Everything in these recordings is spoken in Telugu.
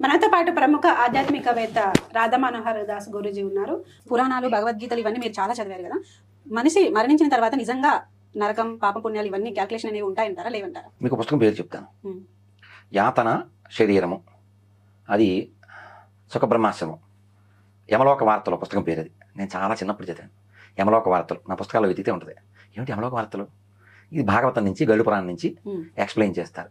మనతో పాటు ప్రముఖ ఆధ్యాత్మికవేత్త రాధా మనోహర్ దాస్ గురూజీ ఉన్నారు. పురాణాలు, భగవద్గీతలు ఇవన్నీ మీరు చాలా చదివారు కదా. మనిషి మరణించిన తర్వాత నిజంగా నరకం, పాపపుణ్యాలు ఇవన్నీ క్యాల్కులేషన్ అనేవి ఉంటాయంటారా, లేవంటారా? మీకు పుస్తకం పేరు చెప్తాను. యాతన శరీరము, అది సుఖబ్రహ్మాశ్రమం. యమలోక వార్తలు పుస్తకం పేరు అది. నేను చాలా చిన్నప్పుడు చదివాను. యమలోక వార్తలు నా పుస్తకాల్లో వెతికితే ఉంటుంది. ఏమిటి యమలోక వార్తలు? ఇది భాగవతం నుంచి, గరుడ పురాణం నుంచి ఎక్స్ప్లెయిన్ చేస్తారు.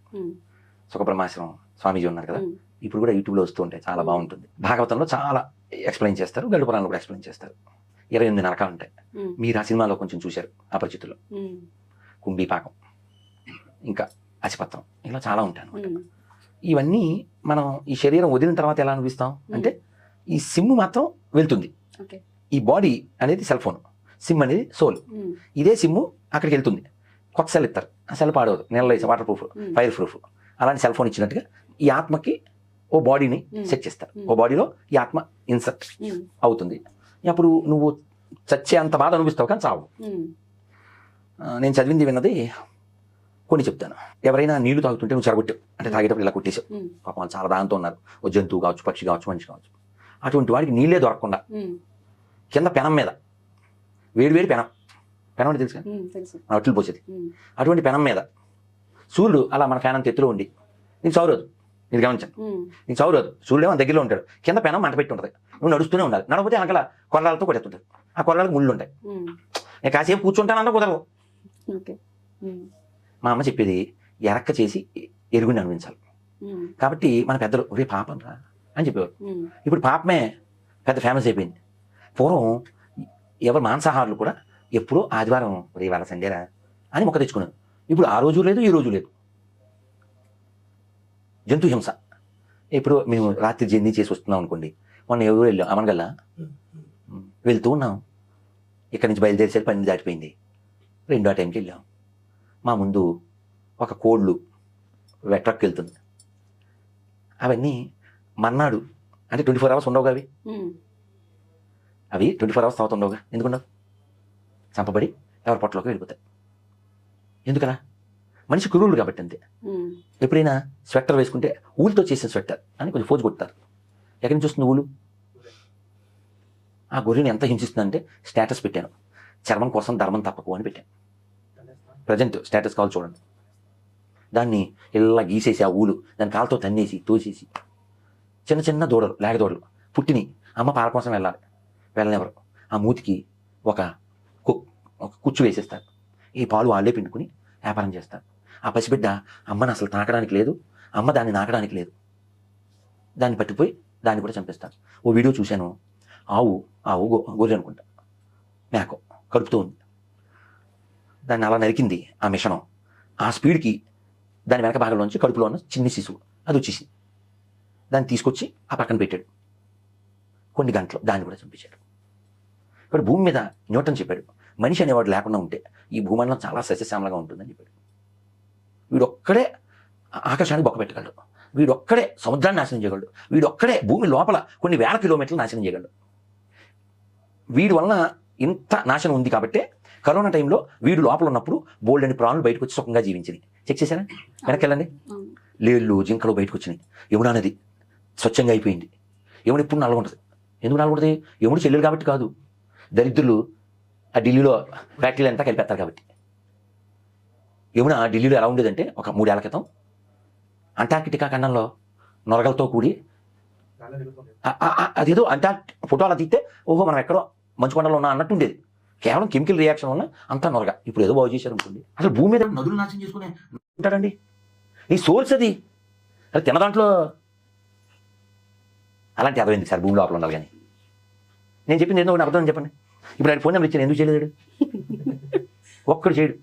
సుఖబ్రహ్మాశ్రమం స్వామీజీ ఉన్నారు కదా, ఇప్పుడు కూడా యూట్యూబ్లో వస్తూ ఉంటాయి, చాలా బాగుంటుంది. భాగవతంలో చాలా ఎక్స్ప్లెయిన్ చేస్తారు, గరుడ పురాణంలో కూడా ఎక్స్ప్లెయిన్ చేస్తారు. 28 నరకాలు ఉంటాయి. మీరు ఆ సినిమాలో కొంచెం చూశారు, అపరిచితులు, కుంభీపాకం, ఇంకా అసిపత్రం, ఇలా చాలా ఉంటాయి అనమాట. ఇవన్నీ మనం ఈ శరీరం వదిలిన తర్వాత ఎలా అనిపిస్తాం అంటే, ఈ సిమ్ మాత్రం వెళ్తుంది, ఈ బాడీ అనేది సెల్ ఫోన్, సిమ్ అనేది సోల్. ఇదే సిమ్ అక్కడికి వెళ్తుంది, కొత్త సెల్ ఇస్తారు, ఆ సెల్ పాడవదు, నెలలో వేసి వాటర్ ప్రూఫ్, ఫైర్ ప్రూఫ్. అలాంటి సెల్ ఫోన్ ఇచ్చినట్టుగా ఈ ఆత్మకి ఓ బాడీని సెట్ చేస్తారు. ఓ బాడీలో ఈ ఆత్మ ఇన్సర్ట్ అవుతుంది. అప్పుడు నువ్వు చచ్చే అంత బాధ అనిపిస్తావు కానీ చావు. నేను చదివింది విన్నది కొన్ని చెప్తాను. ఎవరైనా నీళ్లు తాగుతుంటే నువ్వు చెరగొట్టావు అంటే, తాగేటప్పుడు ఇలా కొట్టేసావు, పాపం వాళ్ళు చాలా దాంతో ఉన్నారు, ఓ జంతువు కావచ్చు, పక్షి కావచ్చు, మనిషి కావచ్చు. అటువంటి వాడికి నీళ్ళే దొరకకుండా కింద పెనం మీద వేడి పెనం, పెనం అంటే తెలుసు కదా, మన అట్లు పోసేది, అటువంటి పెనం మీద సూర్యుడు అలా మన ఫ్యాన్ అంత ఎత్తులో ఉండి నీకు చౌరదు, నీకు గమనించాను, నీకు చౌరదు, సూర్యుడు మన దగ్గరలో ఉంటాడు, కింద పెనం మంట పెట్టి ఉంటుంది, నువ్వు నడుస్తూనే ఉండాలి. నడవతే వెనకాల కొరడాలతో కొట్టేస్తుంటుంది, ఆ కొరడాలకు ముళ్ళు ఉంటాయి. నేను కాసేపు కూర్చుంటానన్నా కుదరదు. మా అమ్మ చెప్పేది ఎరక్క చేసి ఎరుగుని అనిపించాలి. కాబట్టి మన పెద్దలు ఒరే పాపం రా అని చెప్పేవారు. ఇప్పుడు పాపమే పెద్ద ఫేమస్ అయిపోయింది. పూర్వం ఎవరు మాంసాహారులు కూడా ఎప్పుడూ ఆదివారం ఒరే వాళ్ళ సండేరా అని మొక్క తెచ్చుకున్నారు. ఇప్పుడు ఆ రోజు లేదు, ఈ రోజు లేదు. జంతు హింస. ఇప్పుడు మేము రాత్రి జర్నీ చేసి వస్తున్నాం అనుకోండి, మొన్న ఎవరు వెళ్ళాం అమనగల్లా, వెళ్తూ ఉన్నాం, ఇక్కడి నుంచి బయలుదేరిసరి 12 దాటిపోయింది, 2 టైంకి వెళ్ళాం. మా ముందు ఒక కోళ్ళు ట్రక్ వెళ్తుంది. అవన్నీ మన్నాడు అంటే 24 అవర్స్ ఉండవుగా, అవి 24 అవర్స్ తర్వాత ఉండవుగా. ఎందుకున్నావు? చంపబడి ఎవరి పొట్టలోకి వెళ్ళిపోతాయి. ఎందుకలా? మనిషి కురువులు కాబట్టి అంతే. ఎప్పుడైనా స్వెట్టర్ వేసుకుంటే ఊళ్ళతో చేసిన స్వెట్టర్ అని కొంచెం ఫోజు కొడతారు. ఎక్కడి నుంచి వస్తుంది ఊళ్ళు? ఆ గొర్రెని ఎంత హింసిస్తుందంటే స్టేటస్ పెట్టాను, చర్మం కోసం ధర్మం తప్పకు అని పెట్టాను. ప్రజెంట్ స్టేటస్ కావాలి చూడండి. దాన్ని ఇలా గీసేసి ఆ ఊలు దాని కాలుతో తన్నేసి తోసేసి చిన్న చిన్న దూడలు, లేక దూడలు పుట్టిని అమ్మ పాల కోసం వెళ్ళనివ్వరు. ఆ మూతికి ఒక కుచ్చు వేసేస్తారు. ఈ పాలు వాళ్ళే పిండుకుని వ్యాపారం చేస్తారు. ఆ పసిబిడ్డ అమ్మని అసలు తాకడానికి లేదు, అమ్మ దాన్ని నాకడానికి లేదు, దాన్ని పట్టిపోయి దాన్ని కూడా చంపేస్తారు. ఓ వీడియో చూశాను, ఆవు గొర్రె అనుకుంటా, మేక కడుపుతూ ఉంది, దాన్ని అలా నరికింది ఆ మిషను. ఆ స్పీడ్కి దాని వెనక భాగంలోంచి కడుపులో ఉన్న చిన్ని శిశువు అది వచ్చేసింది. దాన్ని తీసుకొచ్చి ఆ పక్కన పెట్టాడు. కొన్ని గంటలు దాన్ని కూడా చంపించాడు. ఇప్పుడు భూమి మీద న్యూటన్ చెప్పాడు, మనిషి అనేవాడు లేకుండా ఉంటే ఈ భూమండలం చాలా సస్యశ్యామలంగా ఉంటుందని చెప్పాడు. వీడొక్కడే ఆకాశానికి బొక్క పెట్టగలడు, వీడొక్కడే సముద్రాన్ని నాశనం చేయగలడు, వీడొక్కడే భూమి లోపల కొన్ని వేల కిలోమీటర్లు నాశనం చేయగలడు. వీడి వలన ఇంత నాశనం ఉంది కాబట్టి కరోనా టైంలో వీడు లోపల ఉన్నప్పుడు బోల్డ్ అని ప్రాణులు బయటకు వచ్చి సుఖంగా జీవించినాయి. చెక్ చేశారా? వెనక్కి వెళ్ళండి. లేళ్ళు, జింకలు బయటకు వచ్చినాయి. యమునా నది స్వచ్ఛంగా అయిపోయింది. యముడు ఎప్పుడు నల్లగుంటుంది. ఎందుకు నల్లగుంటుంది? యముడు చెల్లెలు కాబట్టి కాదు, దరిద్రులు ఆ ఢిల్లీలో ఫ్యాక్టరీలు అంతా కలిపేస్తారు కాబట్టి. యమున ఢిల్లీలో ఎలా ఉండేదంటే ఒక 3 ఏళ్ల క్రితం అంటార్కిటికా ఖండంలో నొరగలతో కూడి అదేదో ఫోటో అలా తీస్తే ఓహో మనం ఎక్కడో మంచుకొండలో ఉన్నా అన్నట్టు ఉండేది. కేవలం కెమికల్ రియాక్షన్ వల్ల అంతా నొరగ. ఇప్పుడు ఏదో బాగు చేశారు అనుకోండి. అసలు భూమి మీద నదులు నాశనం చేసుకునే ఉంటాడండి. నీ సోర్స్ అది తిన్న దాంట్లో అలాంటి అర్థం ఎందుకు సార్ భూమి లోపల ఉండాలి? కానీ నేను చెప్పింది ఏదో ఒకటి అర్థం చెప్పండి. ఇప్పుడు ఆయన ఫోన్ నెంబర్ ఇచ్చాను, ఎందుకు చేయలేడు? ఒక్కడు చేయడు.